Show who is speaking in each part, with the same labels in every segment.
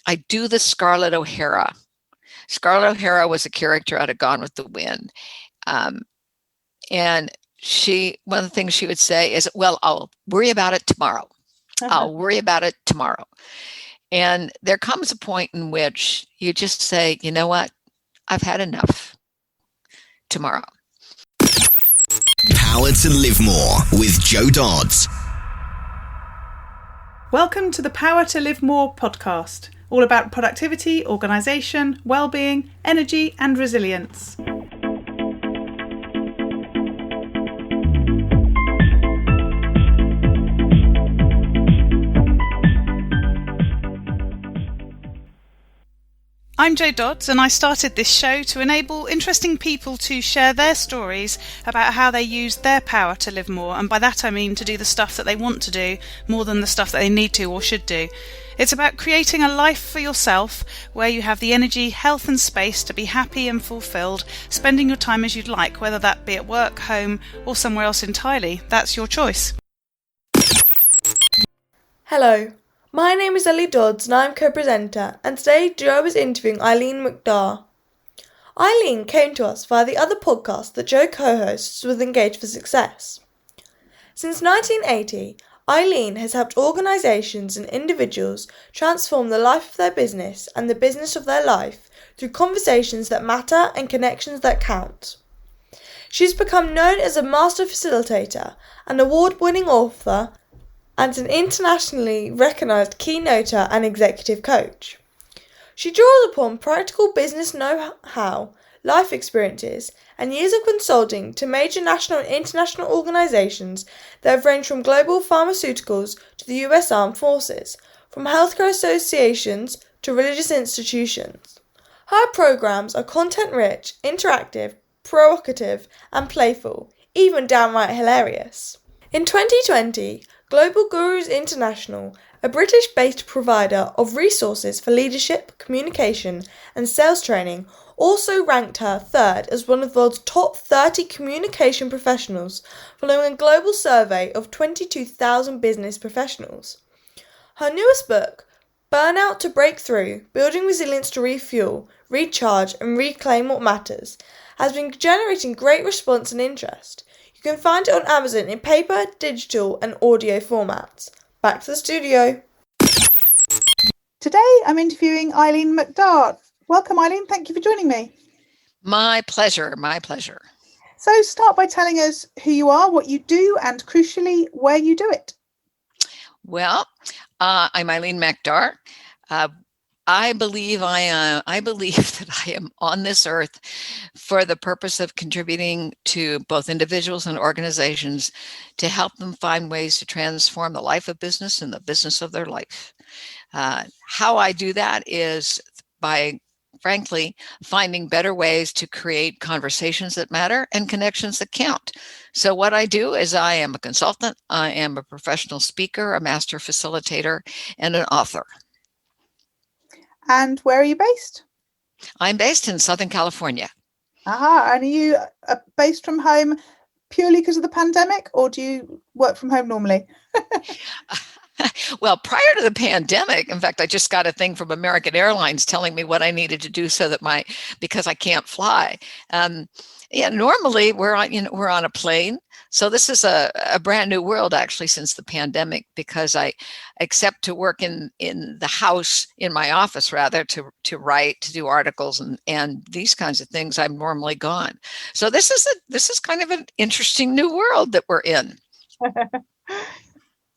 Speaker 1: I do the Scarlett O'Hara. Scarlett O'Hara was a character out of Gone with the Wind. And one of the things she would say is, well, I'll worry about it tomorrow. I'll worry about it tomorrow. And there comes a point in which you just say, you know what? I've had enough. Tomorrow.
Speaker 2: Power to Live More with Joe Dodds.
Speaker 3: Welcome to the Power to Live More podcast, all about productivity, organisation, well-being, energy and resilience. I'm Jo Dodds, and I started this show to enable interesting people to share their stories about how they use their power to live more, and by that I mean to do the stuff that they want to do more than the stuff that they need to or should do. It's about creating a life for yourself where you have the energy, health and space to be happy and fulfilled, spending your time as you'd like, whether that be at work, home or somewhere else entirely. That's your choice.
Speaker 4: Hello. My name is Ellie Dodds and I'm co-presenter, and today Joe is interviewing Eileen McDargh. Eileen came to us via the other podcast that Joe co-hosts with Engage for Success. Since 1980, Eileen has helped organisations and individuals transform the life of their business and the business of their life through conversations that matter and connections that count. She's become known as a master facilitator, an award-winning author, and an internationally recognised keynoter and executive coach. She draws upon practical business know-how, life experiences, and years of consulting to major national and international organisations that have ranged from global pharmaceuticals to the US Armed Forces, from healthcare associations to religious institutions. Her programmes are content-rich, interactive, provocative, and playful, even downright hilarious. In 2020, Global Gurus International, a British-based provider of resources for leadership, communication and sales training, also ranked her third as one of the world's top 30 communication professionals, following a global survey of 22,000 business professionals. Her newest book, Burnout to Breakthrough, Building Resilience to Refuel, Recharge and Reclaim What Matters, has been generating great response and interest. You can find it on Amazon in paper, digital and audio formats. Back to the studio.
Speaker 3: Today I'm interviewing Eileen McDargh. Welcome Eileen, thank you for joining me.
Speaker 1: My pleasure, my pleasure.
Speaker 3: So start by telling us who you are, what you do and crucially where you do it.
Speaker 1: Well, I'm Eileen McDargh. I believe that I am on this earth for the purpose of contributing to both individuals and organizations to help them find ways to transform the life of business and the business of their life. How I do that is by, frankly, finding better ways to create conversations that matter and connections that count. So what I do is I am a consultant, I am a professional speaker, a master facilitator, and an author.
Speaker 3: And where are you based?
Speaker 1: I'm based in Southern California.
Speaker 3: Aha, and are you based from home purely because of the pandemic, or do you work from home normally?
Speaker 1: Well, prior to the pandemic, in fact, I just got a thing from American Airlines telling me what I needed to do because I can't fly. Normally we're on a plane. So this is a brand new world actually since the pandemic, because except to work in the house, in my office rather, to write, to do articles and these kinds of things, I'm normally gone. So this is kind of an interesting new world that we're in.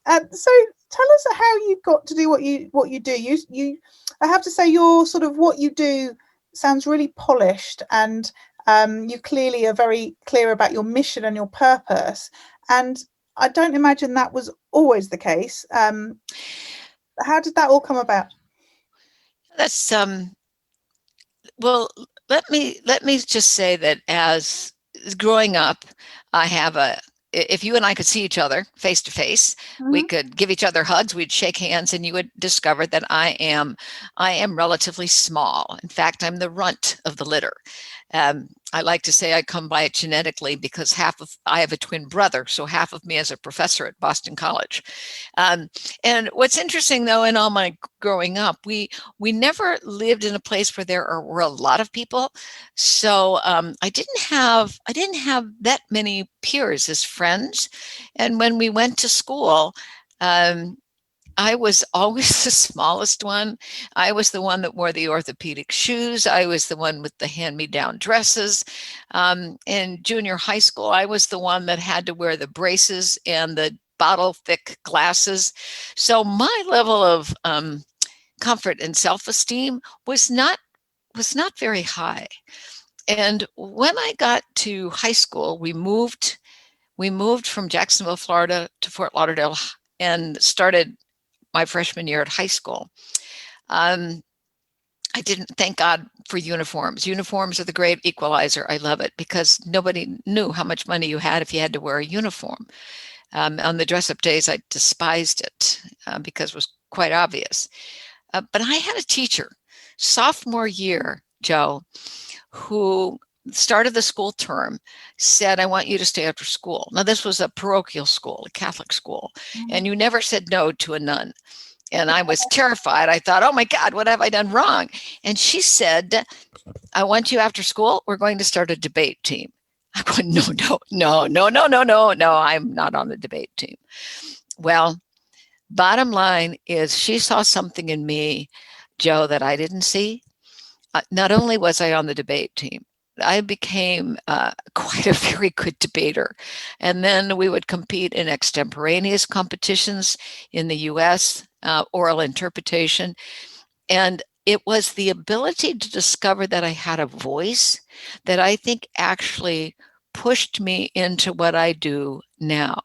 Speaker 3: So tell us how you got to do what you do. You I have to say your sort of what you do sounds really polished, and you clearly are very clear about your mission and your purpose. And I don't imagine that was always the case. How did that all come about?
Speaker 1: That's well, let me just say that as growing up, if you and I could see each other face to face, we could give each other hugs, we'd shake hands, and you would discover that I am relatively small. In fact, I'm the runt of the litter. I like to say I come by it genetically because I have a twin brother, so half of me is a professor at Boston College. And what's interesting, though, in all my growing up, we never lived in a place where there were a lot of people, so I didn't have that many peers as friends. And when we went to school, I was always the smallest one. I was the one that wore the orthopedic shoes. I was the one with the hand-me-down dresses. In junior high school, I was the one that had to wear the braces and the bottle-thick glasses. So my level of comfort and self-esteem was not very high. And when I got to high school, we moved from Jacksonville, Florida to Fort Lauderdale and started my freshman year at high school. I didn't, thank God for uniforms. Uniforms are the great equalizer. I love it because nobody knew how much money you had if you had to wear a uniform. On the dress-up days, I despised it because it was quite obvious. But I had a teacher, sophomore year, Joe, who started the school term, said, I want you to stay after school. Now, this was a parochial school, a Catholic school, and you never said no to a nun. And I was terrified. I thought, oh my God, what have I done wrong? And she said, I want you after school. We're going to start a debate team. I'm going, no, I'm not on the debate team. Well, bottom line is she saw something in me, Joe, that I didn't see. Not only was I on the debate team, I became quite a very good debater. And then we would compete in extemporaneous competitions in the US, oral interpretation. And it was the ability to discover that I had a voice that I think actually pushed me into what I do now.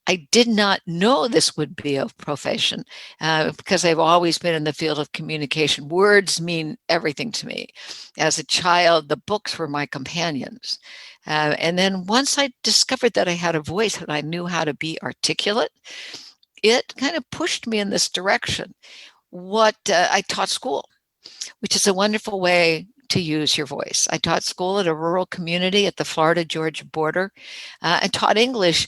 Speaker 1: I did not know this would be a profession because I've always been in the field of communication. Words mean everything to me. As a child, the books were my companions. And then once I discovered that I had a voice and I knew how to be articulate, it kind of pushed me in this direction. I taught school, which is a wonderful way to use your voice. I taught school at a rural community at the Florida-Georgia border. I taught English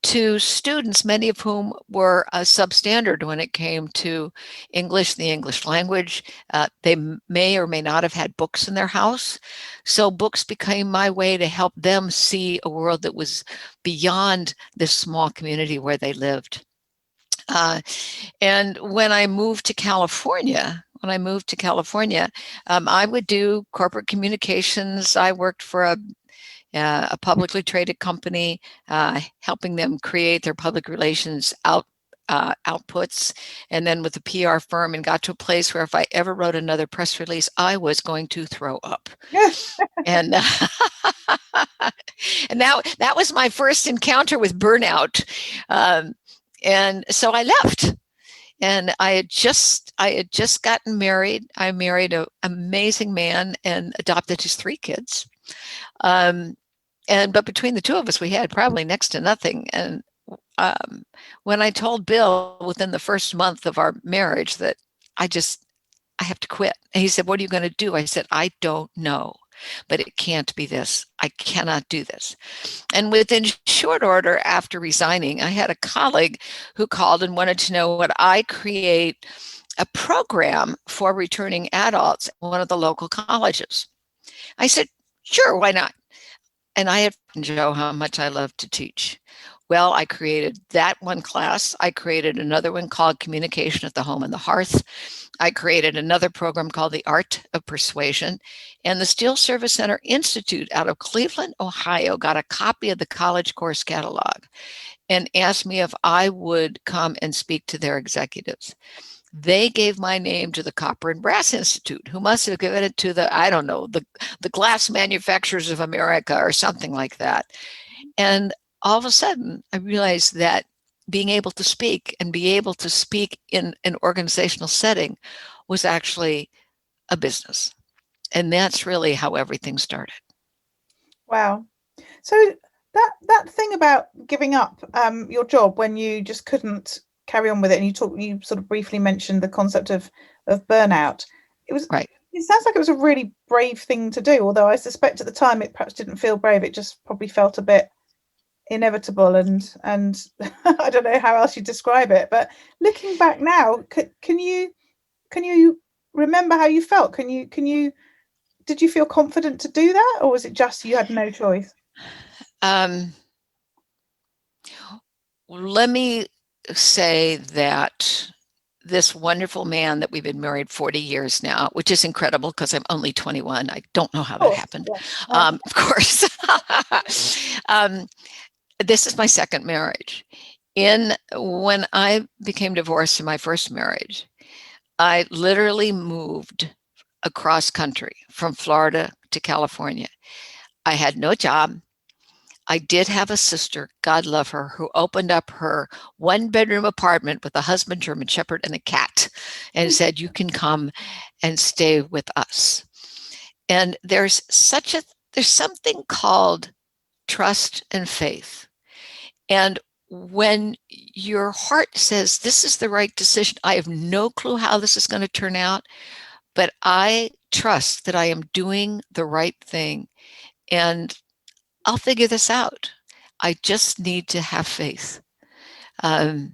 Speaker 1: to students, many of whom were substandard when it came to English, the English language. They may or may not have had books in their house. So books became my way to help them see a world that was beyond this small community where they lived. And when I moved to California, I would do corporate communications. I worked for a publicly traded company, helping them create their public relations outputs, and then with a PR firm, and got to a place where if I ever wrote another press release, I was going to throw up. And and that was my first encounter with burnout. And so I left. And I had just gotten married. I married an amazing man and adopted his 3 kids. But between the 2 of us, we had probably next to nothing. And when I told Bill within the first month of our marriage that I have to quit, and he said, "What are you going to do?" I said, "I don't know, but it can't be this. I cannot do this." And within short order after resigning, I had a colleague who called and wanted to know would I create a program for returning adults at one of the local colleges. I said, sure, why not? And I had Joe how much I love to teach. Well, I created that one class. I created another one called Communication at the Home and the Hearth. I created another program called The Art of Persuasion. And the Steel Service Center Institute out of Cleveland, Ohio, got a copy of the college course catalog and asked me if I would come and speak to their executives. They gave my name to the Copper and Brass Institute, who must have given it to the Glass Manufacturers of America or something like that. And all of a sudden, I realized that being able to speak and be able to speak in an organizational setting was actually a business. And that's really how everything started.
Speaker 5: Wow. So that thing about giving up your job when you just couldn't carry on with it, and you sort of briefly mentioned the concept of burnout. It was
Speaker 1: right.
Speaker 5: It sounds like it was a really brave thing to do, although I suspect at the time it perhaps didn't feel brave. It just probably felt a bit inevitable, and I don't know how else you describe it. But looking back now, can you remember how you felt? Did you feel confident to do that, or was it just you had no choice?
Speaker 1: Let me say that this wonderful man that we've been married 40 years now, which is incredible because I'm only 21. I don't know how that happened. Yeah. Of course. This is my second marriage. When I became divorced in my first marriage, I literally moved across country from Florida to California. I had no job. I did have a sister, God love her, who opened up her 1-bedroom apartment with a husband, German Shepherd, and a cat, and said, you can come and stay with us. And there's something called trust and faith. And when your heart says, this is the right decision, I have no clue how this is going to turn out, but I trust that I am doing the right thing. And I'll figure this out. I just need to have faith. And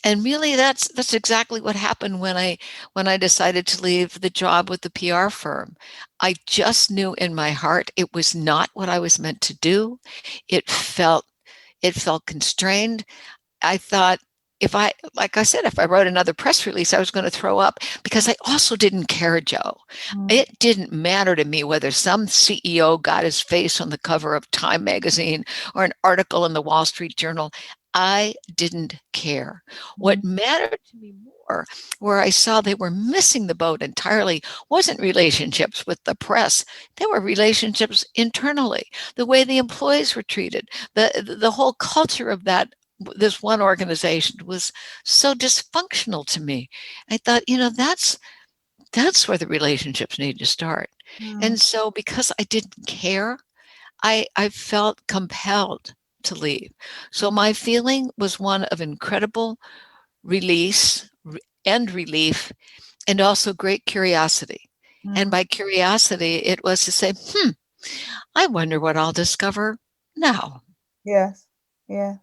Speaker 1: really, that's exactly what happened when I decided to leave the job with the PR firm. I just knew in my heart it was not what I was meant to do. It felt constrained. I thought, like I said, if I wrote another press release, I was going to throw up, because I also didn't care, Joe. It didn't matter to me whether some CEO got his face on the cover of Time magazine or an article in the Wall Street Journal. I didn't care. What mattered to me more, where I saw they were missing the boat entirely, wasn't relationships with the press. They were relationships internally, the way the employees were treated, the whole culture of this one organization was so dysfunctional to me. I thought, that's where the relationships need to start. And so because I didn't care, I felt compelled to leave. So my feeling was one of incredible release and relief, and also great curiosity. And by curiosity, it was to say, I wonder what I'll discover now.
Speaker 5: Yes. Yeah.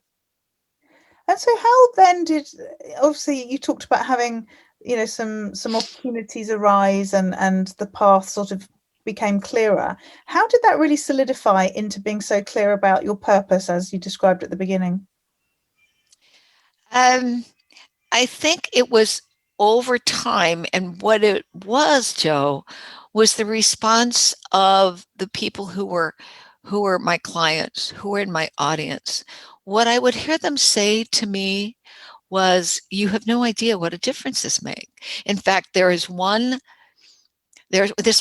Speaker 5: And so how then obviously you talked about having, some opportunities arise and the path sort of became clearer. How did that really solidify into being so clear about your purpose as you described at the beginning?
Speaker 1: I think it was over time, and what it was, Joe, was the response of the people who were my clients, who were in my audience. What I would hear them say to me was, you have no idea what a difference this makes. In fact, this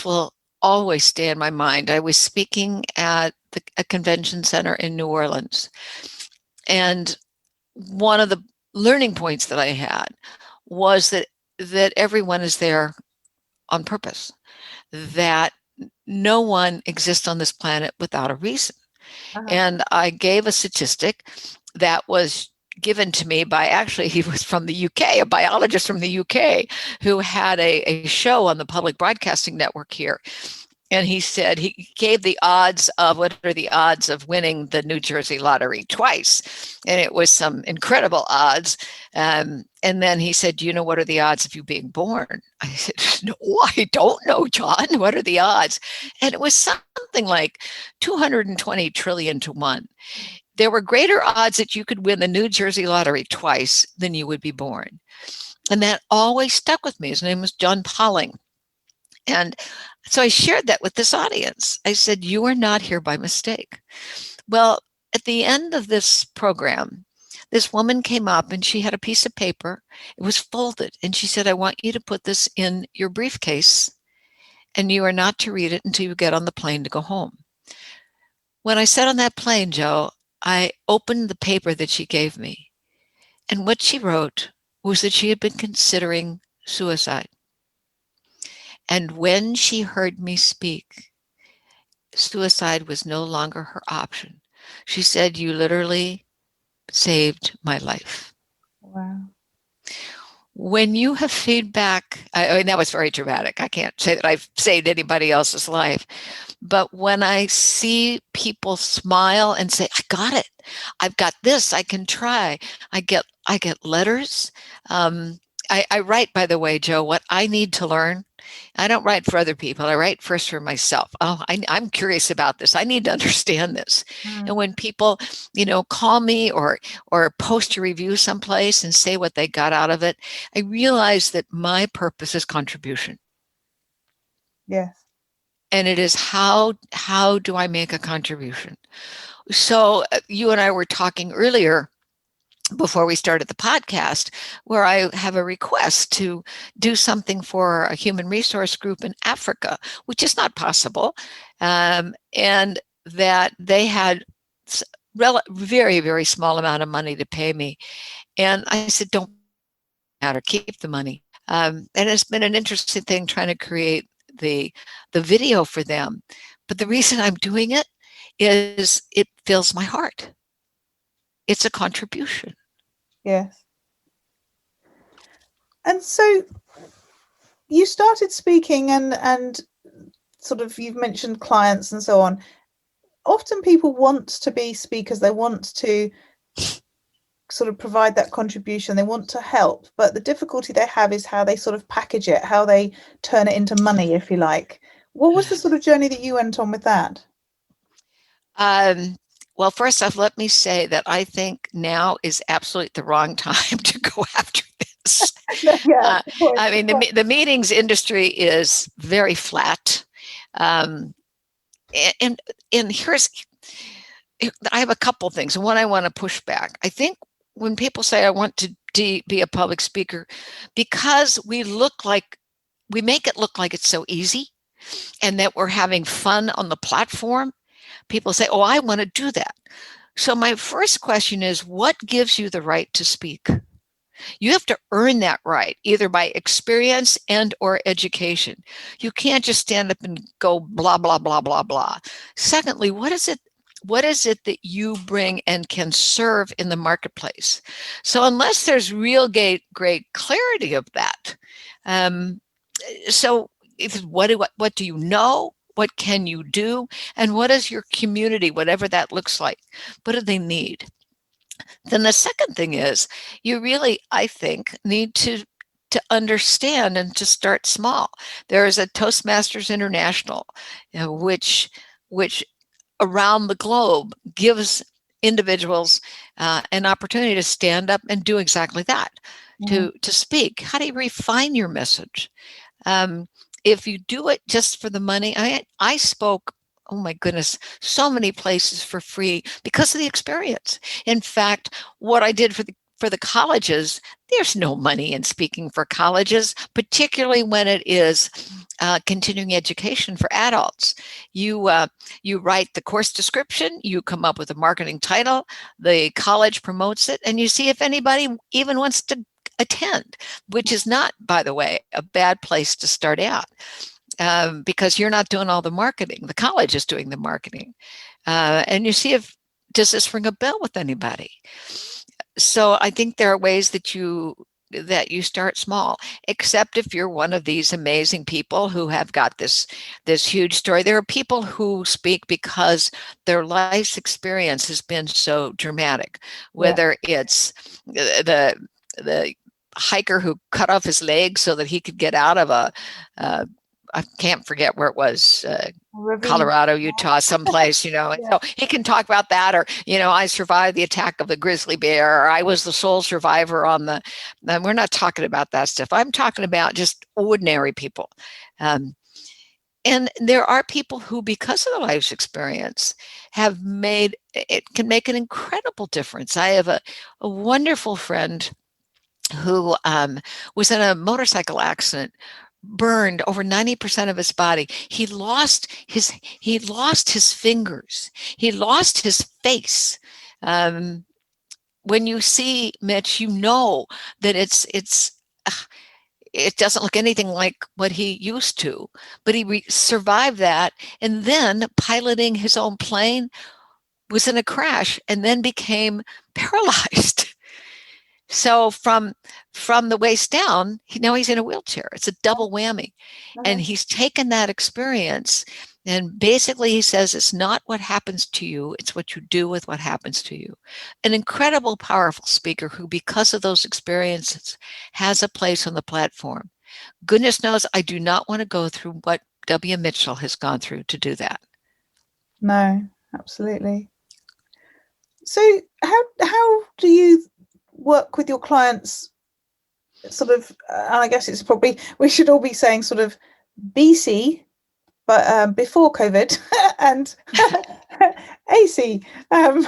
Speaker 1: will always stay in my mind. I was speaking at a convention center in New Orleans, and one of the learning points that I had was that everyone is there on purpose, that no one exists on this planet without a reason. And I gave a statistic that was given to me by, actually, he was from the UK, a biologist from the UK, who had a show on the public broadcasting network here. And he said, he gave the odds of, what are the odds of winning the New Jersey lottery twice? And it was some incredible odds. And then he said, do you know what are the odds of you being born? I said, no, I don't know, John. What are the odds? And it was something like 220 trillion to 1. There were greater odds that you could win the New Jersey lottery twice than you would be born. And that always stuck with me. His name was John Polling. And so I shared that with this audience. I said, you are not here by mistake. Well, at the end of this program, this woman came up and she had a piece of paper. It was folded. And she said, I want you to put this in your briefcase, and you are not to read it until you get on the plane to go home. When I sat on that plane, Joe, I opened the paper that she gave me. And what she wrote was that she had been considering suicide. And when she heard me speak, suicide was no longer her option. She said, you literally saved my life.
Speaker 5: Wow.
Speaker 1: When you have feedback, I mean, that was very dramatic. I can't say that I've saved anybody else's life. But when I see people smile and say, I got it, I've got this, I can try, I get letters. I write, by the way, Joe, what I need to learn. I don't write for other people. I write first for myself. Oh, I'm curious about this. I need to understand this. And when people, call me or post a review someplace and say what they got out of it, I realize that my purpose is contribution.
Speaker 5: Yes.
Speaker 1: And it is how do I make a contribution? So you and I were talking earlier before we started the podcast, where I have a request to do something for a human resource group in Africa, which is not possible. And that they had very, very small amount of money to pay me. And I said, don't matter, keep the money. And it's been an interesting thing trying to create the video for them. But the reason I'm doing it is it fills my heart. It's a contribution.
Speaker 5: Yes. And so you started speaking and sort of, you've mentioned clients and so on. Often people want to be speakers. They want to sort of provide that contribution. They want to help. But the difficulty they have is how they sort of package it, how they turn it into money, if you like. What was the sort of journey that you went on with that?
Speaker 1: Well, first off, let me say that I think now is absolutely the wrong time to go after this. I mean, the meetings industry is very flat. And here's, I have a couple things. And one, I want to push back. I think when people say I want to be a public speaker, because we make it look like it's so easy and that we're having fun on the platform, people say, oh, I want to do that. So my first question is, what gives you the right to speak? You have to earn that right, either by experience and or education. You can't just stand up and go blah, blah, blah, blah, blah. Secondly, what is it that you bring and can serve in the marketplace? So unless there's real great clarity of that, so what do you know? What can you do? And what is your community, whatever that looks like? What do they need? Then the second thing is, you really, I think, need to understand and to start small. There is a Toastmasters International, which around the globe gives individuals an opportunity to stand up and do exactly that, to speak. How do you refine your message? If you do it just for the money, I spoke, oh my goodness, so many places for free because of the experience. In fact, what I did for the colleges, there's no money in speaking for colleges, particularly when it is continuing education for adults. You write the course description, you come up with a marketing title, the college promotes it, and you see if anybody even wants to attend, which is not, by the way, a bad place to start out, because you're not doing all the marketing. The college is doing the marketing. And you see does this ring a bell with anybody? So I think there are ways that you start small, except if you're one of these amazing people who have got this huge story. There are people who speak because their life's experience has been so dramatic, whether it's the hiker who cut off his leg so that he could get out of I can't forget where it was, Colorado, Utah, someplace, So he can talk about that, or, I survived the attack of the grizzly bear, or I was the sole survivor and we're not talking about that stuff. I'm talking about just ordinary people. And there are people who, because of their life's experience, can make an incredible difference. I have a wonderful friend who was in a motorcycle accident, burned over 90% of his body. He lost his fingers. He lost his face. When you see Mitch, you know that it doesn't look anything like what he used to, but he survived that. And then piloting his own plane, was in a crash and then became paralyzed. So from the waist down, now he's in a wheelchair. It's a double whammy. And he's taken that experience, and basically he says it's not what happens to you, it's what you do with what happens to you. An incredible, powerful speaker who, because of those experiences, has a place on the platform. Goodness knows I do not want to go through what W. Mitchell has gone through to do that.
Speaker 5: No, absolutely. So how do you work with your clients, sort of, and I guess it's probably, we should all be saying sort of BC, but before COVID, and AC. So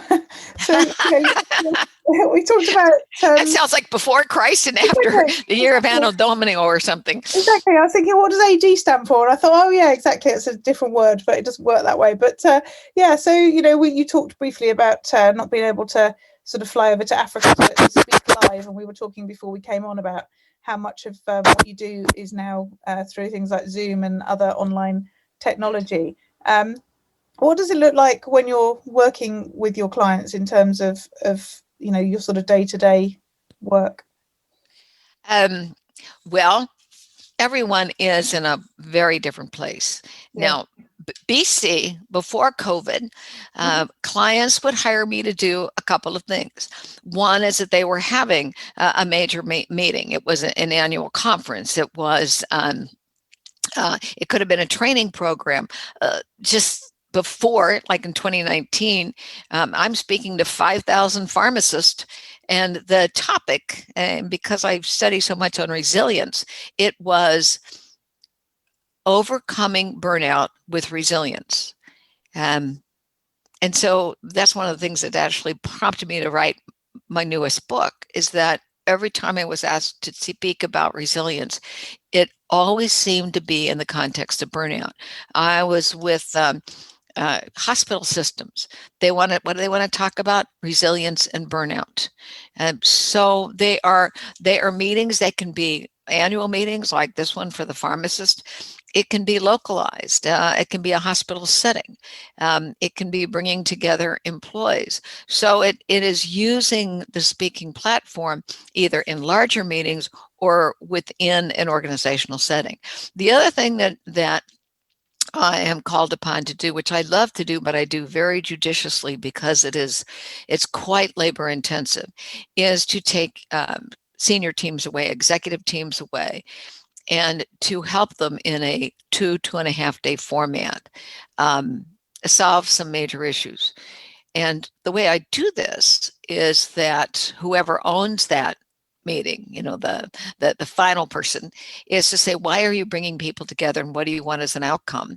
Speaker 5: we talked about...
Speaker 1: that sounds like before Christ and after the year of Anno Domini or something.
Speaker 5: Exactly. I was thinking, what does AD stand for? And I thought, oh yeah, exactly. It's a different word, but it doesn't work that way. But yeah, so, you talked briefly about not being able to sort of fly over to Africa to speak live. And we were talking before we came on about how much of what you do is now through things like Zoom and other online technology. What does it look like when you're working with your clients in terms of your sort of day-to-day work?
Speaker 1: Well, everyone is in a very different place.
Speaker 5: Yeah.
Speaker 1: Now, BC, before COVID, clients would hire me to do a couple of things. One is that they were having a major meeting. It was an annual conference. It was it could have been a training program. Just before, like in 2019, I'm speaking to 5,000 pharmacists, and the topic, and because I study so much on resilience, it was overcoming burnout with resilience. And so that's one of the things that actually prompted me to write my newest book, is that every time I was asked to speak about resilience, it always seemed to be in the context of burnout. I was with hospital systems. What do they want to talk about? Resilience and burnout. So they are meetings. They can be annual meetings like this one for the pharmacist. It can be localized. It can be a hospital setting. It can be bringing together employees. So it is using the speaking platform either in larger meetings or within an organizational setting. The other thing that I am called upon to do, which I love to do, but I do very judiciously because it's quite labor intensive, is to take senior teams away, executive teams away, and to help them in a 2.5 day format, solve some major issues. And the way I do this is that whoever owns that meeting, the final person, is to say, why are you bringing people together and what do you want as an outcome?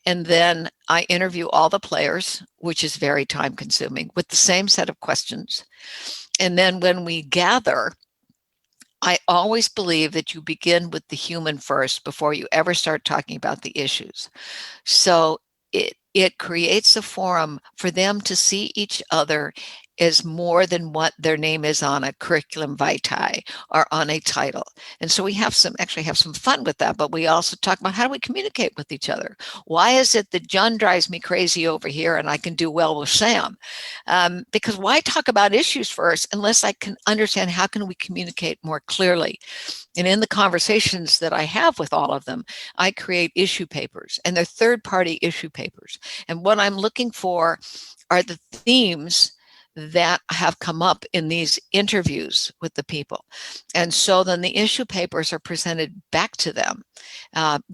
Speaker 1: And then I interview all the players, which is very time consuming, with the same set of questions. And then when we gather, I always believe that you begin with the human first before you ever start talking about the issues. So it creates a forum for them to see each other as more than what their name is on a curriculum vitae or on a title. And so we actually have some fun with that, but we also talk about how do we communicate with each other? Why is it that John drives me crazy over here and I can do well with Sam? Because why talk about issues first unless I can understand how can we communicate more clearly? And in the conversations that I have with all of them, I create issue papers, and they're third-party issue papers. And what I'm looking for are the themes that have come up in these interviews with the people. And so then the issue papers are presented back to them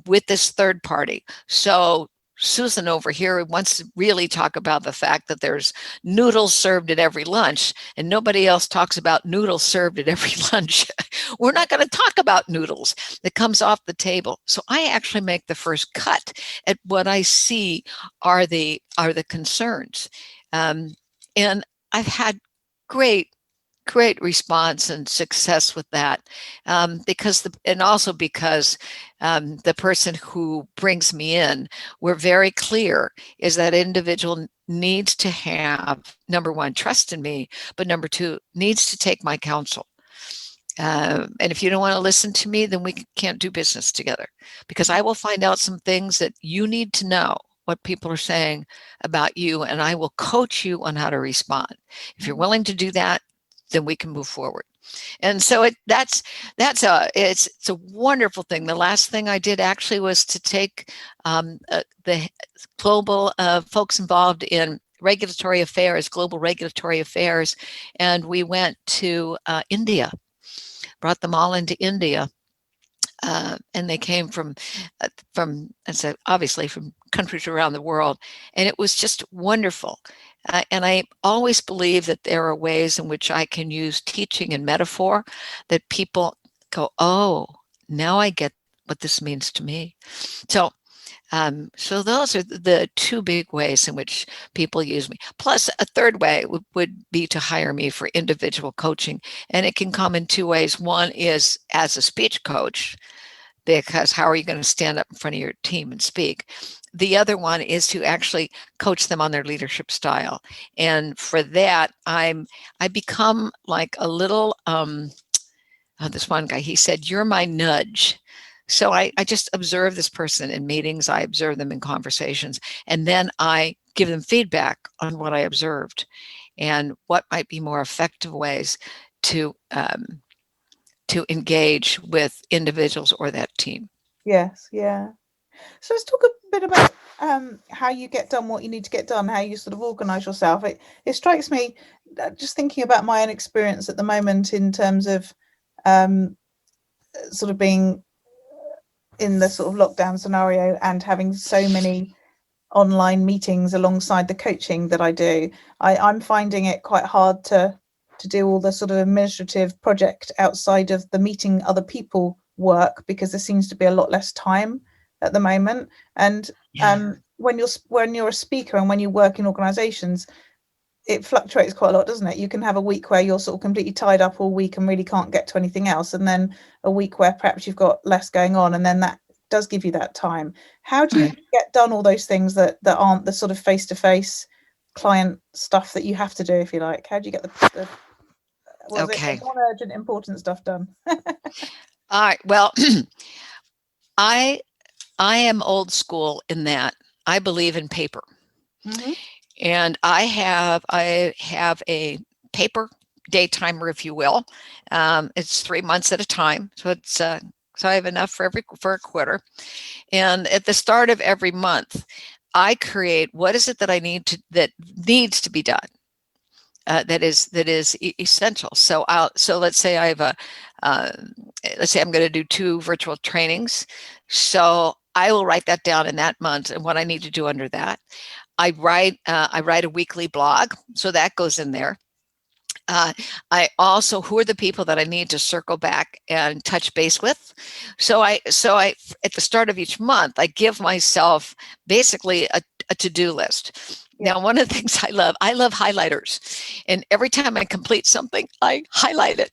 Speaker 1: with this third party. So Susan over here wants to really talk about the fact that there's noodles served at every lunch, and nobody else talks about noodles served at every lunch. We're not going to talk about noodles. That comes off the table. So I actually make the first cut at what I see are the concerns. And I've had great response and success with that, because the person who brings me in, we're very clear, is that individual needs to have, number one, trust in me, but number two, needs to take my counsel. And if you don't want to listen to me, then we can't do business together, because I will find out some things that you need to know what people are saying about you, and I will coach you on how to respond. If you're willing to do that, then we can move forward. And so it's a wonderful thing. The last thing I did actually was to take the global folks involved in global regulatory affairs, and we went to India, brought them all into India. And they came from obviously from countries around the world, and it was just wonderful. And I always believe that there are ways in which I can use teaching and metaphor that people go, oh, now I get what this means to me. So those are the two big ways in which people use me. Plus, a third way would be to hire me for individual coaching. And it can come in two ways. One is as a speech coach, because how are you going to stand up in front of your team and speak? The other one is to actually coach them on their leadership style. And for that, I become like a little, this one guy, he said, "You're my nudge." So I just observe this person in meetings, I observe them in conversations, and then I give them feedback on what I observed and what might be more effective ways to engage with individuals or that team.
Speaker 5: Yes, yeah. So let's talk a bit about how you get done what you need to get done, how you sort of organise yourself. It strikes me, just thinking about my own experience at the moment in terms of sort of being in the sort of lockdown scenario and having so many online meetings alongside the coaching that I do, I'm finding it quite hard to do all the sort of administrative project outside of the meeting other people work, because there seems to be a lot less time at the moment. And when you're a speaker and when you work in organizations, it fluctuates quite a lot, doesn't it? You can have a week where you're sort of completely tied up all week and really can't get to anything else, and then a week where perhaps you've got less going on, and then that does give you that time. How do you get done all those things that aren't the sort of face-to-face client stuff that you have to do, if you like? How do you get the non-urgent important stuff done?
Speaker 1: All right, well, I am old school in that I believe in paper. Mm-hmm. And I have a paper daytime Refuel. It's 3 months at a time, so it's so I have enough for a quarter. And at the start of every month, I create what is it that I need to that needs to be done. That is essential. So let's say I have let's say I'm going to do 2 virtual trainings. So I will write that down in that month and what I need to do under that. I write a weekly blog, so that goes in there. I also, who are the people that I need to circle back and touch base with? So I at the start of each month, I give myself basically a to-do list. Now, one of the things I love highlighters, and every time I complete something, I highlight it.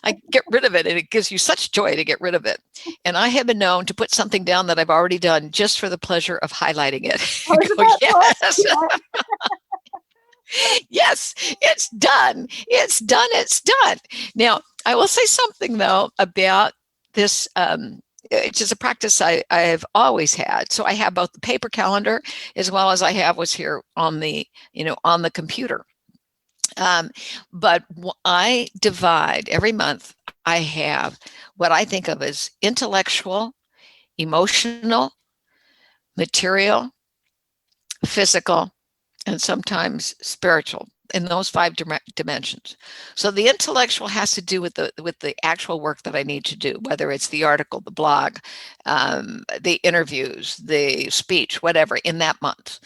Speaker 1: I get rid of it, and it gives you such joy to get rid of it. And I have been known to put something down that I've already done just for the pleasure of highlighting it. Yes. Yes, it's done. It's done. It's done. Now, I will say something, though, about this. It's just a practice I've always had. So I have both the paper calendar as well as I have what's here on the computer. But I divide every month. I have what I think of as intellectual, emotional, material, physical, and sometimes spiritual, in those 5 dimensions. So the intellectual has to do with the actual work that I need to do, whether it's the article, the blog, the interviews, the speech, whatever, in that month.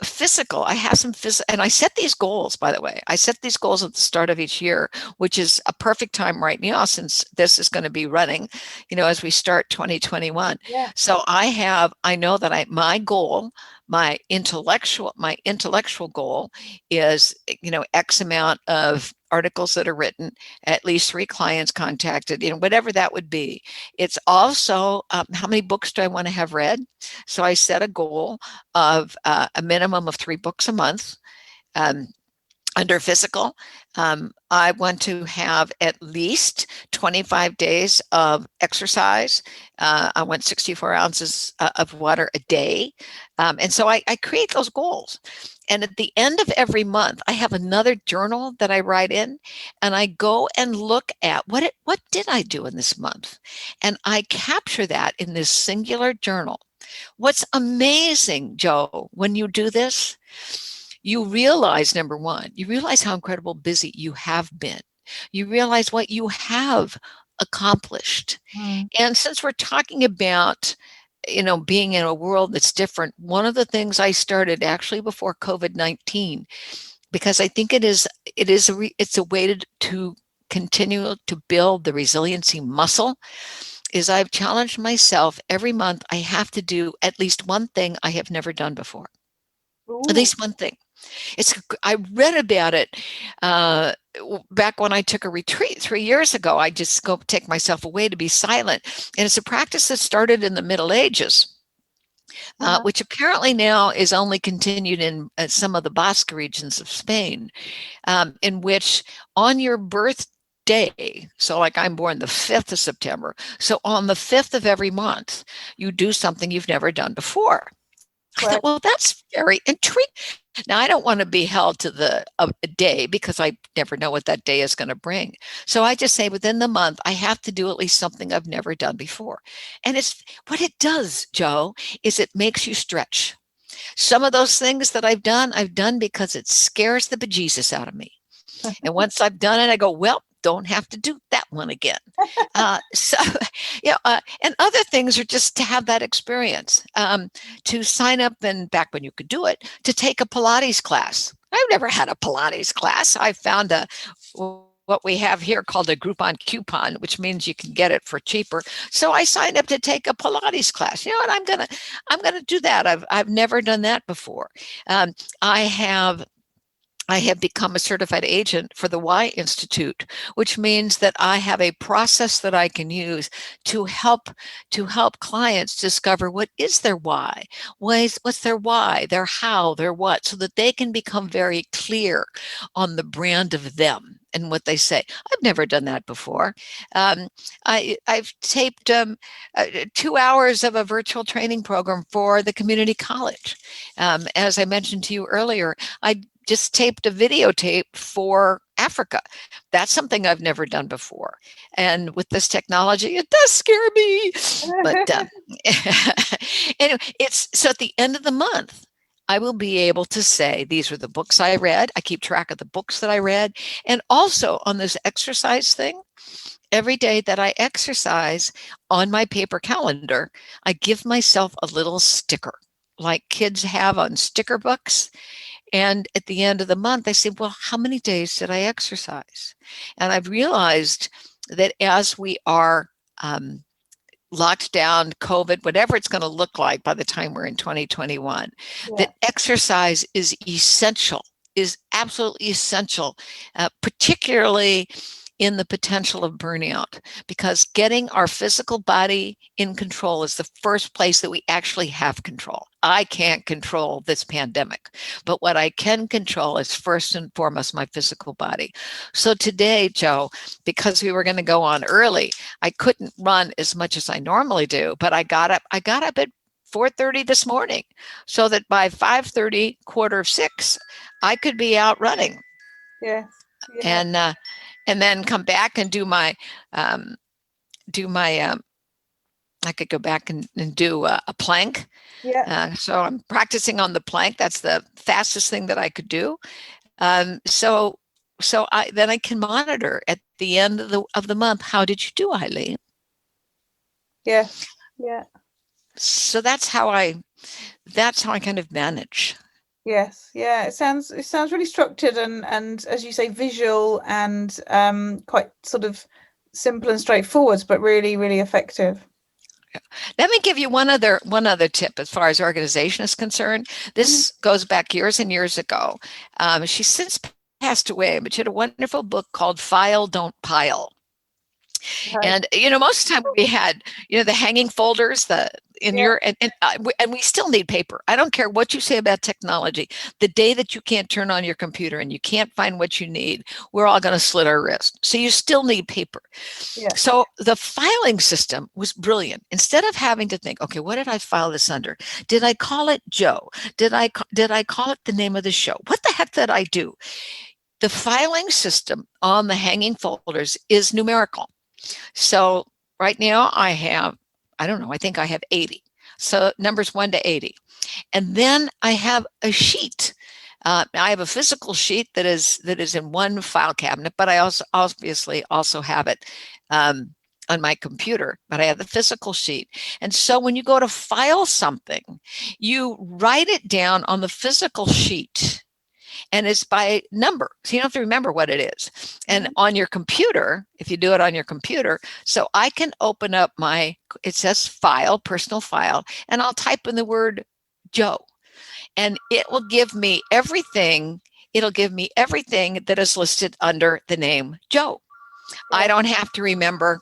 Speaker 1: Physical, I have some physical, and I set these goals, by the way. I set these goals at the start of each year, which is a perfect time right now, since this is going to be running, as we start 2021. Yeah. So I know that my goal, my intellectual goal is, X amount of articles that are written, at least 3 clients contacted, whatever that would be. It's also how many books do I want to have read? So I set a goal of a minimum of 3 books a month. Under physical, I want to have at least 25 days of exercise. I want 64 ounces of water a day. And so I create those goals. And at the end of every month, I have another journal that I write in, and I go and look at what did I do in this month? And I capture that in this singular journal. What's amazing, Joe, when you do this, you realize, number one, you realize how incredible busy you have been. You realize what you have accomplished. And since we're talking about, being in a world that's different, one of the things I started actually before COVID-19, because I think it's a way to continue to build the resiliency muscle, is I've challenged myself every month. I have to do at least one thing I have never done before.
Speaker 5: Ooh.
Speaker 1: At least one thing. I read about it back when I took a retreat 3 years ago. I just go take myself away to be silent. And it's a practice that started in the Middle Ages, which apparently now is only continued in some of the Basque regions of Spain, in which on your birthday, so like I'm born the 5th of September, so on the 5th of every month, you do something you've never done before. I thought, well, that's very intriguing. Now, I don't want to be held to a day, because I never know what that day is going to bring. So I just say within the month, I have to do at least something I've never done before. And it's what it does, Joe, is it makes you stretch. Some of those things that I've done because it scares the bejesus out of me. And once I've done it, I go, well, don't have to do that one again. And other things are just to have that experience, to sign up, and back when you could do it, to take a Pilates class. I've never had a Pilates class. I found what we have here called a Groupon coupon, which means you can get it for cheaper. So I signed up to take a Pilates class. You know what? I'm gonna do that. I've never done that before. I have become a certified agent for the Why Institute, which means that I have a process that I can use to help clients discover what is their why, what's their why, their how, their what, so that they can become very clear on the brand of them and what they say. I've never done that before. I've taped 2 hours of a virtual training program for the community college. As I mentioned to you earlier, I just taped a videotape for Africa. That's something I've never done before. And with this technology, it does scare me. But anyway, so at the end of the month, I will be able to say, these are the books I read. I keep track of the books that I read. And also on this exercise thing, every day that I exercise on my paper calendar, I give myself a little sticker like kids have on sticker books. And at the end of the month, I say, well, how many days did I exercise? And I've realized that as we are locked down, COVID, whatever it's going to look like by the time we're in 2021, that exercise is essential, is absolutely essential, particularly in the potential of burnout, because getting our physical body in control is the first place that we actually have control. I can't control this pandemic, but what I can control is first and foremost my physical body. So today, Joe, because we were going to go on early, I couldn't run as much as I normally do, but I got up at 4:30 this morning, so that by 5:30, 5:45, I could be out running.
Speaker 5: Yeah.
Speaker 1: And then come back and do my I could go back and do a plank.
Speaker 5: Yeah.
Speaker 1: So I'm practicing on the plank. That's the fastest thing that I could do. So then I can monitor at the end of the month. How did you do, Eileen?
Speaker 5: Yeah. Yeah.
Speaker 1: So that's how I kind of manage.
Speaker 5: Yes, yeah, it sounds really structured and as you say, visual and quite sort of simple and straightforward, but really, really effective.
Speaker 1: Let me give you one other tip as far as organization is concerned. This goes back years and years ago. She's since passed away, but she had a wonderful book called File, Don't Pile.
Speaker 5: Right.
Speaker 1: And, most of the time we had, the hanging folders, and we still need paper. I don't care what you say about technology. The day that you can't turn on your computer and you can't find what you need, we're all going to slit our wrist. So you still need paper.
Speaker 5: Yeah.
Speaker 1: So the filing system was brilliant. Instead of having to think, okay, what did I file this under? Did I call it Joe? Did I call it the name of the show? What the heck did I do? The filing system on the hanging folders is numerical. So right now I think I have 80. So numbers 1 to 80. And then I have a sheet. I have a physical sheet that is in one file cabinet, but I also obviously also have it on my computer, but I have the physical sheet. And so when you go to file something, you write it down on the physical sheet. And it's by number. So you don't have to remember what it is. And on your computer, if you do it on your computer, so I can open up it says file, personal file, and I'll type in the word Joe. And it will give me everything. It'll give me everything that is listed under the name Joe. I don't have to remember.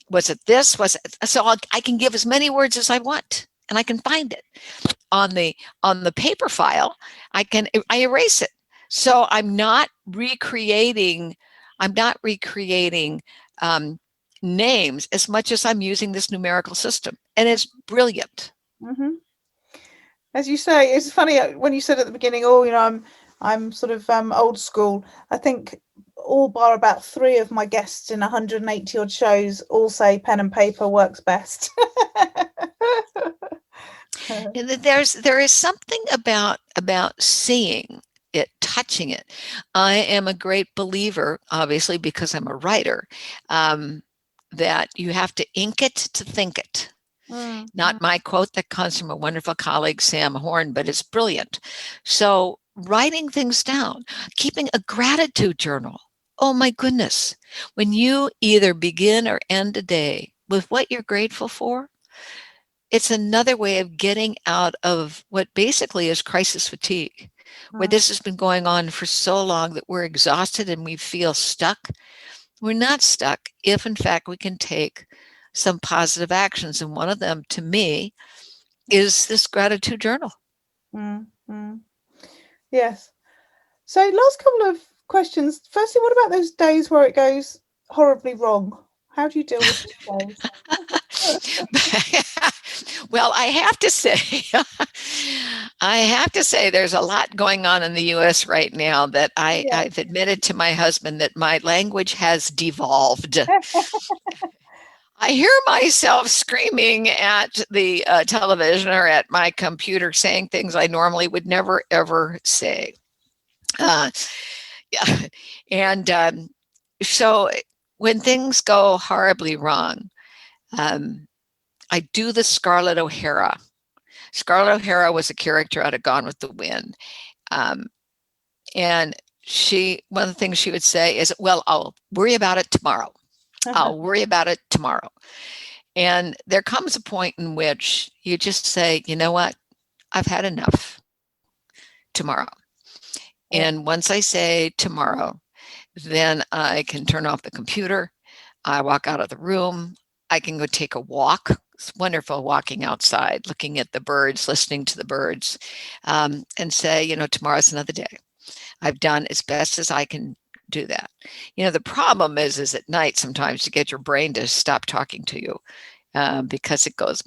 Speaker 1: Was it this? So I can give as many words as I want, and I can find it. On the paper file, I erase it. So I'm not recreating names as much as I'm using this numerical system, and it's brilliant.
Speaker 5: Mm-hmm. As you say, it's funny when you said at the beginning, I'm sort of old school. I think all bar about 3 of my guests in 180 odd shows all say pen and paper works best.
Speaker 1: There is something about seeing it, touching it. I am a great believer, obviously, because I'm a writer, that you have to ink it to think it. Not my quote that comes from a wonderful colleague, Sam Horn, but it's brilliant. So writing things down, keeping a gratitude journal. Oh my goodness. When you either begin or end a day with what you're grateful for, it's another way of getting out of what basically is crisis fatigue, where this has been going on for so long that we're exhausted and we feel stuck. We're not stuck if, in fact, we can take some positive actions. And one of them, to me, is this gratitude journal.
Speaker 5: Mm-hmm. Yes. So last couple of questions. Firstly, what about those days where it goes horribly wrong? How do you deal with those days?
Speaker 1: Well, I have to say there's a lot going on in the U.S. right now that I've admitted to my husband that my language has devolved. I hear myself screaming at the television or at my computer saying things I normally would never, ever say. And so when things go horribly wrong, I do the Scarlett O'Hara. Scarlett O'Hara was a character out of Gone with the Wind. And one of the things she would say is, well, I'll worry about it tomorrow. I'll worry about it tomorrow. And there comes a point in which you just say, you know what? I've had enough. Tomorrow. And once I say tomorrow, then I can turn off the computer. I walk out of the room. I can go take a walk. It's wonderful walking outside, looking at the birds, listening to the birds, and say, tomorrow's another day. I've done as best as I can do that. The problem is at night sometimes to get your brain to stop talking to you because it goes.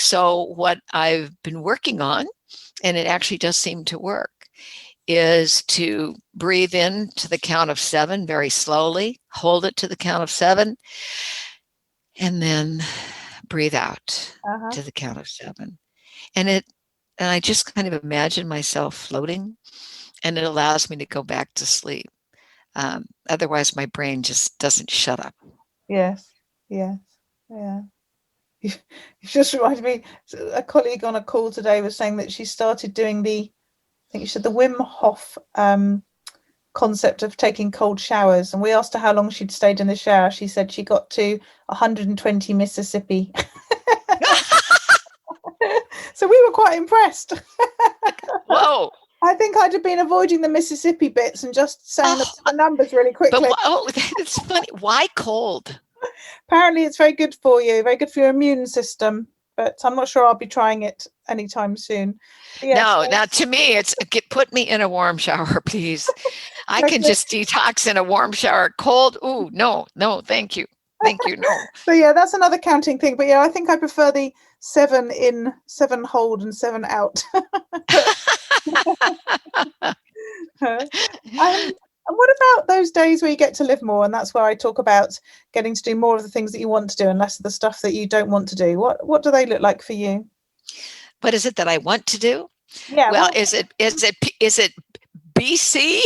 Speaker 1: So what I've been working on, and it actually does seem to work, is to breathe in to the count of 7 very slowly, hold it to the count of 7, and then breathe out to the count of 7. And I just kind of imagine myself floating, and it allows me to go back to sleep. Otherwise, my brain just doesn't shut up.
Speaker 5: Yes. Yeah. You've just reminded me, a colleague on a call today was saying that she started doing I think you said the Wim Hof concept of taking cold showers. And we asked her how long she'd stayed in the shower. She said she got to 120 Mississippi. So we were quite impressed.
Speaker 1: Whoa.
Speaker 5: I think I'd have been avoiding the Mississippi bits and just saying the numbers really quickly.
Speaker 1: But it's funny. Why cold?
Speaker 5: Apparently, it's very good for you, very good for your immune system. But I'm not sure I'll be trying it anytime soon.
Speaker 1: No, now to me, put me in a warm shower, please. I can just detox in a warm shower. Cold, ooh, no, thank you. Thank you, no.
Speaker 5: So yeah, that's another counting thing. But yeah, I think I prefer the 7 in, 7 hold, and 7 out. And what about those days where you get to live more? And that's where I talk about getting to do more of the things that you want to do and less of the stuff that you don't want to do. What do they look like for you?
Speaker 1: What is it that I want to do?
Speaker 5: Yeah.
Speaker 1: Well, is it BC?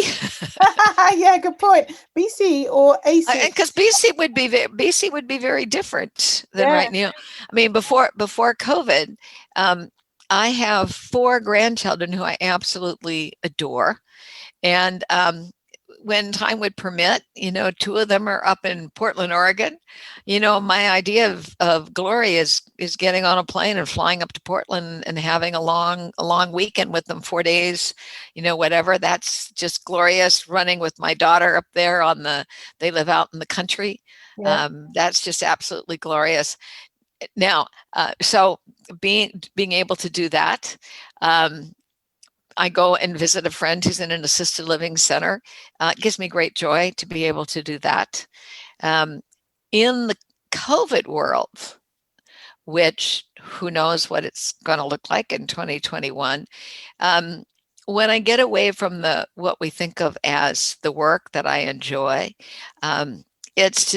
Speaker 5: Yeah, good point. BC or AC?
Speaker 1: Because BC would be very different than right now. I mean, before COVID, I have 4 grandchildren who I absolutely adore, and when time would permit, 2 of them are up in Portland, Oregon. My idea of glory is getting on a plane and flying up to Portland and having a long weekend with them, 4 days, whatever. That's just glorious. Running with my daughter up there they live out in the country. Yeah. That's just absolutely glorious. Now, so being able to do that, I go and visit a friend who's in an assisted living center. It gives me great joy to be able to do that. In the COVID world, which who knows what it's going to look like in 2021, when I get away from what we think of as the work that I enjoy, it's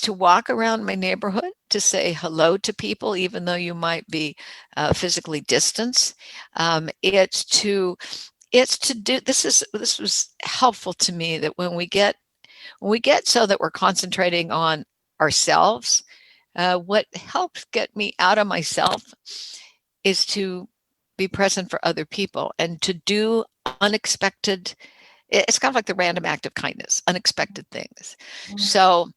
Speaker 1: to walk around my neighborhood, to say hello to people, even though you might be physically distant. It's to do this was helpful to me, that when we get so that we're concentrating on ourselves, what helps get me out of myself is to be present for other people and to do unexpected. It's kind of like the random act of kindness, unexpected things. Mm-hmm. So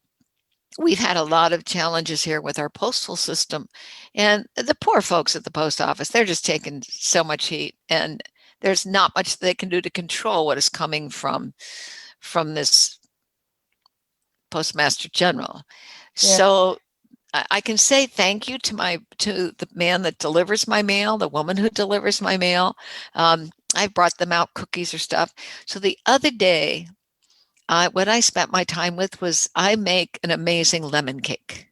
Speaker 1: we've had a lot of challenges here with our postal system, and the poor folks at the post office, they're just taking so much heat, and there's not much they can do to control what is coming from this Postmaster General. Yeah. So I can say thank you to the man that delivers my mail, the woman who delivers my mail. I've brought them out cookies or stuff. So the other day, what I spent my time with was, I make an amazing lemon cake.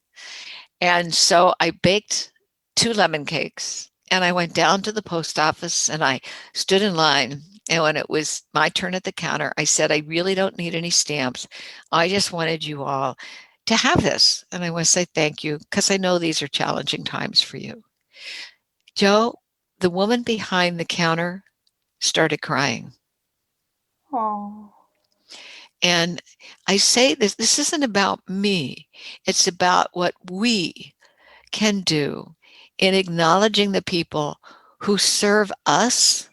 Speaker 1: And so I baked 2 lemon cakes, and I went down to the post office and I stood in line. And when it was my turn at the counter, I said, I really don't need any stamps. I just wanted you all to have this. And I want to say thank you, because I know these are challenging times for you. Joe, the woman behind the counter started crying.
Speaker 5: Oh.
Speaker 1: And I say this isn't about me. It's about what we can do in acknowledging the people who serve us.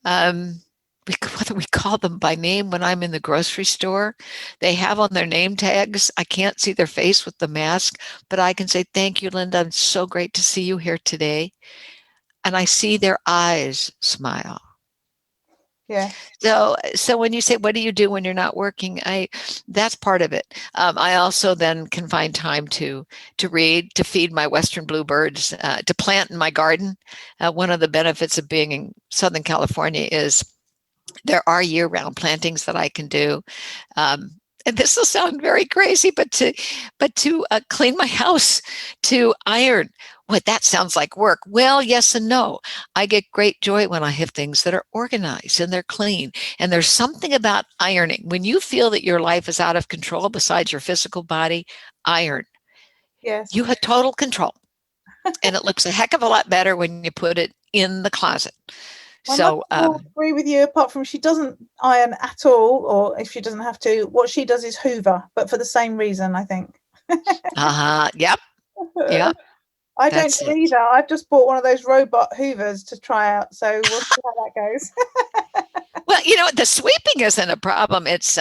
Speaker 1: Whether we call them by name, when I'm in the grocery store, they have on their name tags. I can't see their face with the mask, but I can say, thank you, Linda. It's so great to see you here today. And I see their eyes smile.
Speaker 5: Yeah.
Speaker 1: So when you say, what do you do when you're not working? That's part of it. I also then can find time to read, to feed my Western bluebirds, to plant in my garden. One of the benefits of being in Southern California is there are year-round plantings that I can do. And this will sound very crazy, but to clean my house, to iron. What, that sounds like work. Well, yes and no. I get great joy when I have things that are organized and they're clean. And there's something about ironing. When you feel that your life is out of control besides your physical body, iron.
Speaker 5: Yes.
Speaker 1: You have total control. And it looks a heck of a lot better when you put it in the closet. So
Speaker 5: I agree with you, apart from she doesn't iron at all, or if she doesn't have to, what she does is hoover, but for the same reason, I think.
Speaker 1: Yep. Yep.
Speaker 5: I don't do either. I've just bought one of those robot hoovers to try out, so we'll see how that goes.
Speaker 1: Well, the sweeping isn't a problem. It's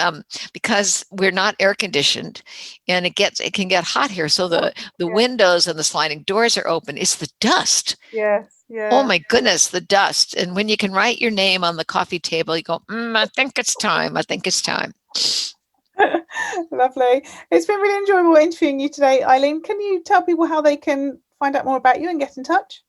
Speaker 1: because we're not air conditioned, and it can get hot here. So the windows and the sliding doors are open. It's the dust.
Speaker 5: Yes. Yeah.
Speaker 1: Oh my goodness, the dust. And when you can write your name on the coffee table, you go, I think it's time. I think it's time.
Speaker 5: Lovely. It's been really enjoyable interviewing you today, Eileen. Can you tell people how they can find out more about you and get in touch?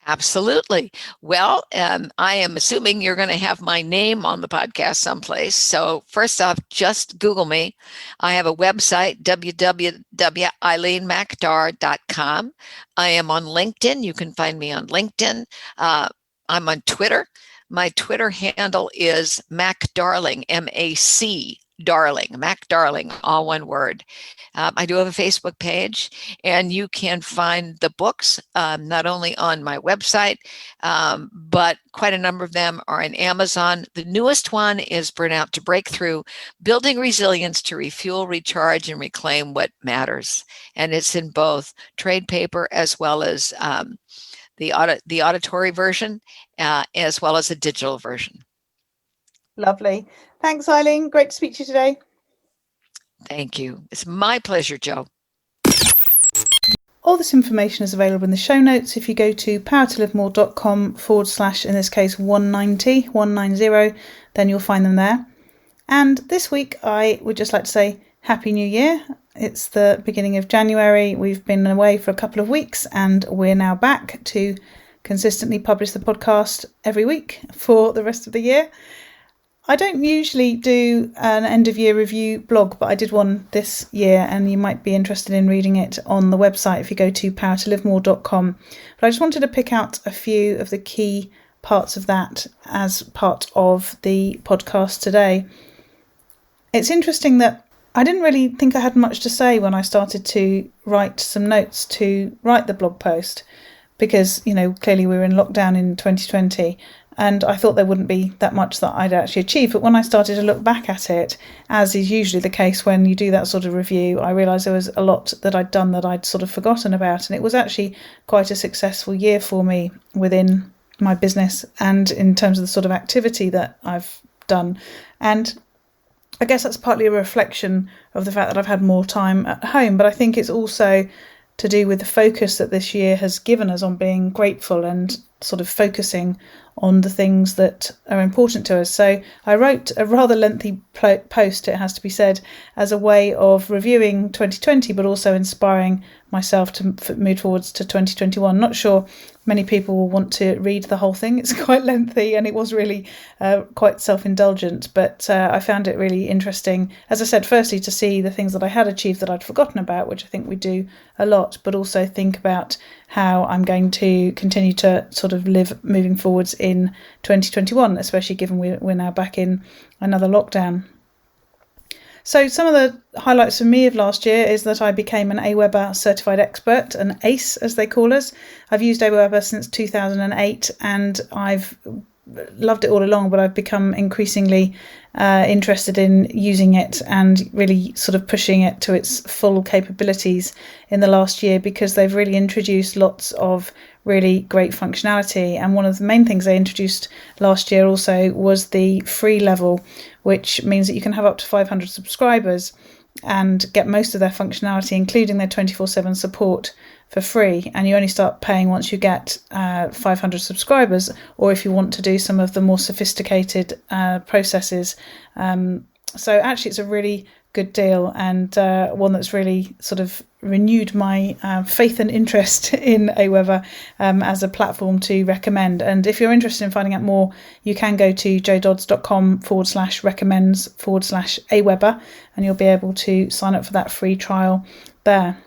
Speaker 1: Absolutely. Well, I am assuming you're going to have my name on the podcast someplace. So first off, just Google me. I have a website, www.eileenmcdargh.com. I am on LinkedIn. You can find me on LinkedIn. I'm on Twitter. My Twitter handle is MacDarling, M-A-C Darling, Mac Darling, all one word. I do have a Facebook page, and you can find the books not only on my website, but quite a number of them are on Amazon. The newest one is Burnout to Breakthrough, Building Resilience to Refuel, Recharge, and Reclaim What Matters. And it's in both trade paper as well as the auditory version, as well as a digital version.
Speaker 5: Lovely. Thanks, Eileen. Great to speak to you today.
Speaker 1: Thank you. It's my pleasure, Joe.
Speaker 3: All this information is available in the show notes. If you go to powertolivemore.com / in this case 190, then you'll find them there. And this week I would just like to say Happy New Year. It's the beginning of January. We've been away for a couple of weeks and we're now back to consistently publish the podcast every week for the rest of the year. I don't usually do an end of year review blog, but I did one this year and you might be interested in reading it on the website if you go to powertolivemore.com. But I just wanted to pick out a few of the key parts of that as part of the podcast today. It's interesting that I didn't really think I had much to say when I started to write some notes to write the blog post because, clearly we were in lockdown in 2020. And I thought there wouldn't be that much that I'd actually achieve. But when I started to look back at it, as is usually the case when you do that sort of review, I realised there was a lot that I'd done that I'd sort of forgotten about. And it was actually quite a successful year for me within my business and in terms of the sort of activity that I've done. And I guess that's partly a reflection of the fact that I've had more time at home. But I think it's also to do with the focus that this year has given us on being grateful and sort of focusing on the things that are important to us. So I wrote a rather lengthy post, it has to be said, as a way of reviewing 2020, but also inspiring myself to move forwards to 2021. Not sure many people will want to read the whole thing. It's quite lengthy and it was really quite self-indulgent, but I found it really interesting. As I said, firstly, to see the things that I had achieved that I'd forgotten about, which I think we do a lot, but also think about how I'm going to continue to sort of live moving forwards in 2021, especially given we're now back in another lockdown. So some of the highlights for me of last year is that I became an Aweber certified expert, an ACE as they call us. I've used Aweber since 2008 and I've loved it all along, but I've become increasingly interested in using it and really sort of pushing it to its full capabilities in the last year because they've really introduced lots of really great functionality. And one of the main things they introduced last year also was the free level, which means that you can have up to 500 subscribers and get most of their functionality, including their 24/7 support, for free. And you only start paying once you get 500 subscribers, or if you want to do some of the more sophisticated processes. So actually it's a really good deal and one that's really sort of renewed my faith and interest in Aweber as a platform to recommend. And if you're interested in finding out more, you can go to jododds.com /recommends/Aweber and you'll be able to sign up for that free trial there.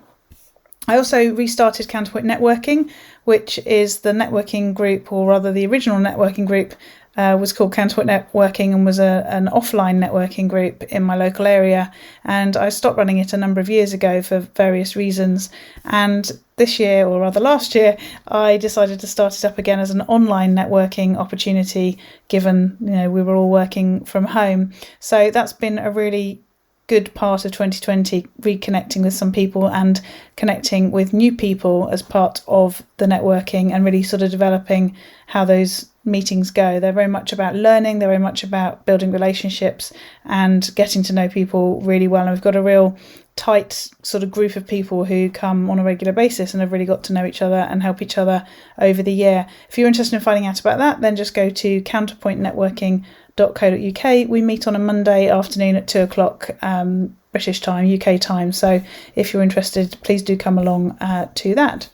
Speaker 3: I also restarted Counterpoint Networking, which is the networking group, or rather the original networking group was called Counterpoint Networking and was an offline networking group in my local area. And I stopped running it a number of years ago for various reasons. And this year, or rather last year, I decided to start it up again as an online networking opportunity, given we were all working from home. So that's been a really good part of 2020, reconnecting with some people and connecting with new people as part of the networking and really sort of developing how those meetings go. They're very much about learning, they're very much about building relationships and getting to know people really well. And we've got a real tight sort of group of people who come on a regular basis and have really got to know each other and help each other over the year. If you're interested in finding out about that, then just go to counterpointnetworking.co.uk. We meet on a Monday afternoon at 2:00 British time, UK time. So if you're interested, please do come along to that.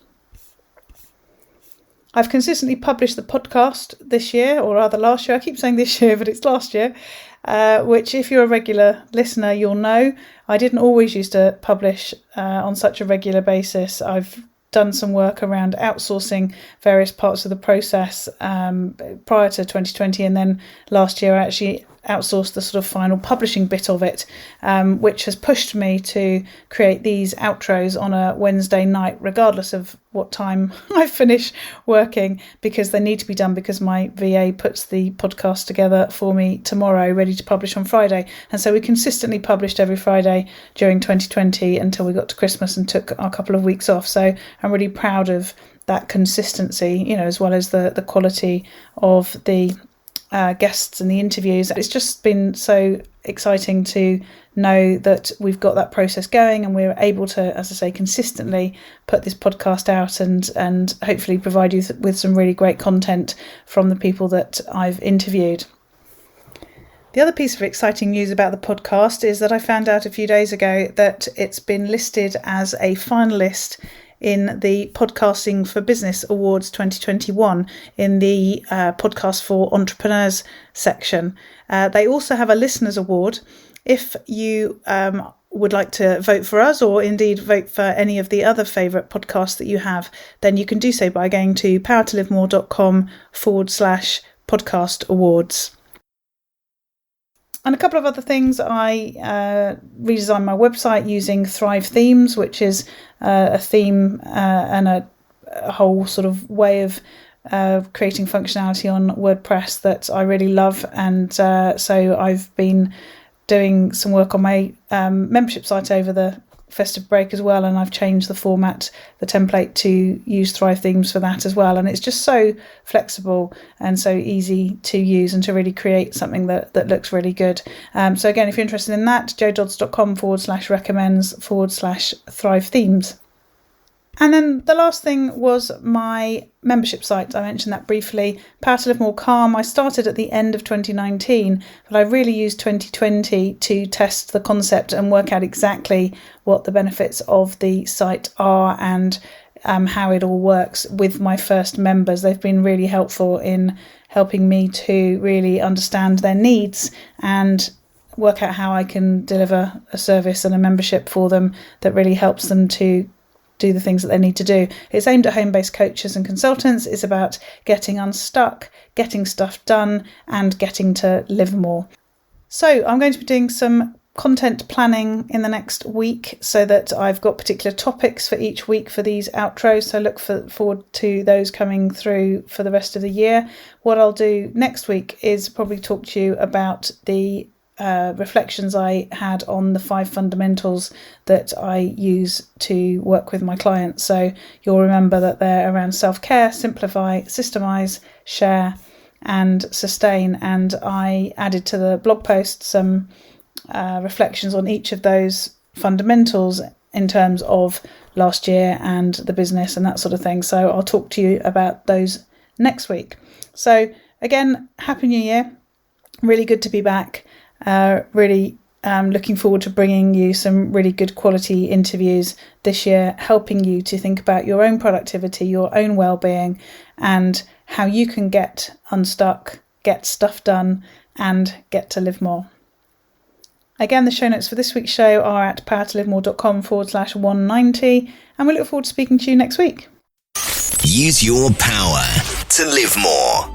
Speaker 3: I've consistently published the podcast this year, or rather last year. I keep saying this year, but it's last year, which if you're a regular listener, you'll know. I didn't always used to publish on such a regular basis. I've done some work around outsourcing various parts of the process prior to 2020, and then last year I actually outsourced the sort of final publishing bit of it, which has pushed me to create these outros on a Wednesday night, regardless of what time I finish working, because they need to be done, because my VA puts the podcast together for me tomorrow, ready to publish on Friday. And so we consistently published every Friday during 2020 until we got to Christmas and took a couple of weeks off. So I'm really proud of that consistency, as well as the quality of the guests and the interviews. It's just been so exciting to know that we've got that process going and we're able to, as I say, consistently put this podcast out and hopefully provide you with some really great content from the people that I've interviewed. The other piece of exciting news about the podcast is that I found out a few days ago that it's been listed as a finalist in the Podcasting for Business Awards 2021 in the Podcast for Entrepreneurs section. They also have a Listeners Award. If you would like to vote for us, or indeed vote for any of the other favourite podcasts that you have, then you can do so by going to powertolivemore.com/podcast awards. And a couple of other things. I redesigned my website using Thrive Themes, which is a theme and a whole sort of way of creating functionality on WordPress that I really love. And so I've been doing some work on my membership site over the festive break as well, and I've changed the format, the template, to use Thrive Themes for that as well. And it's just so flexible and so easy to use and to really create something that looks really good. So again, if you're interested in that, joedodds.com/recommends/Thrive Themes. And then the last thing was my membership site. I mentioned that briefly. Power to Live More Calm. I started at the end of 2019, but I really used 2020 to test the concept and work out exactly what the benefits of the site are and how it all works with my first members. They've been really helpful in helping me to really understand their needs and work out how I can deliver a service and a membership for them that really helps them to do the things that they need to do. It's aimed at home-based coaches and consultants. It's about getting unstuck, getting stuff done, and getting to live more. So I'm going to be doing some content planning in the next week so that I've got particular topics for each week for these outros. So look forward to those coming through for the rest of the year. What I'll do next week is probably talk to you about the reflections I had on the 5 fundamentals that I use to work with my clients. So you'll remember that they're around self-care, simplify, systemize, share, and sustain. And I added to the blog post some reflections on each of those fundamentals in terms of last year and the business and that sort of thing. So I'll talk to you about those next week. So again, Happy New Year. Really good to be back. Really looking forward to bringing you some really good quality interviews this year, helping you to think about your own productivity, your own well-being, and how you can get unstuck, get stuff done, and get to live more. Again, the show notes for this week's show are at powertolivemore.com/190, and we look forward to speaking to you next week.
Speaker 2: Use your power to live more.